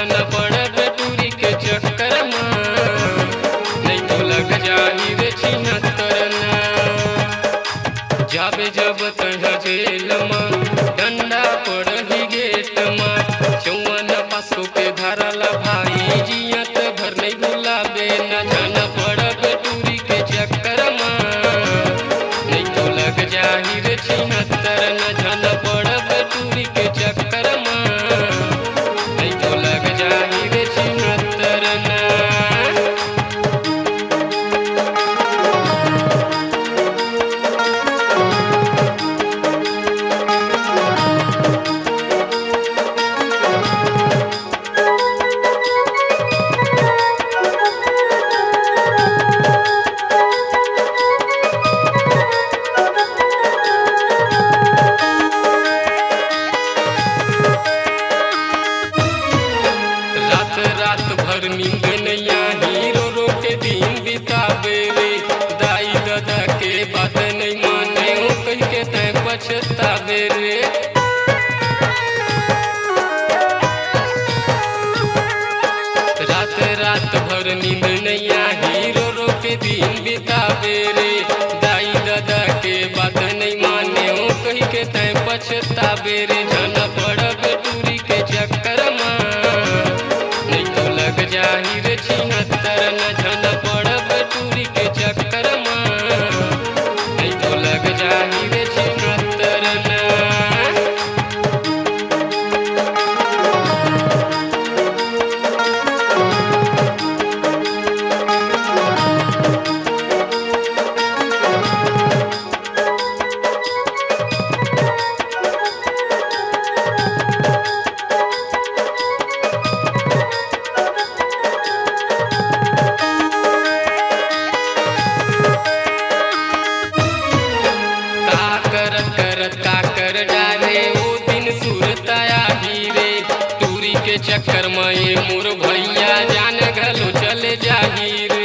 जाना पड़े टूरी के चक्कर में, नहीं तो लग जाही रे छिहत्तरना। जाबे जब तह जेल में डंडा पड़ही गेट में, 54 के धरला भाई जियत भर नहीं भुलाबे न। जाना पड़े टूरी के चक्कर में, नहीं तो लग जाही रे छिहत्तरना। जाना पड़े टूरी के चक्कर में, नहीं तो लग जाही रे छिहत्तरना। रात भर नींद नहीं आही, रो रो के दिन बितावे रे। दाई दादा के बात नहीं माने, ओ कह के तय पछतावे रे। रात भर नींद नहीं आही, रो रो के दिन बितावे रे। दाई दादा के बात नहीं माने, ओ कह के तय पछतावे रे। जाना पड़े टूरी के चक्कर में, नहीं तो लग जाही रे छिहत्तरना। जाना पड़े टूरी के चक्कर में, नहीं तो लग जाही रे छिहत्तरना। काकर डाले वो दिन सुरता आही रे। टूरी के चक्कर में ये मोर भैया जान घलो चले जाही रे।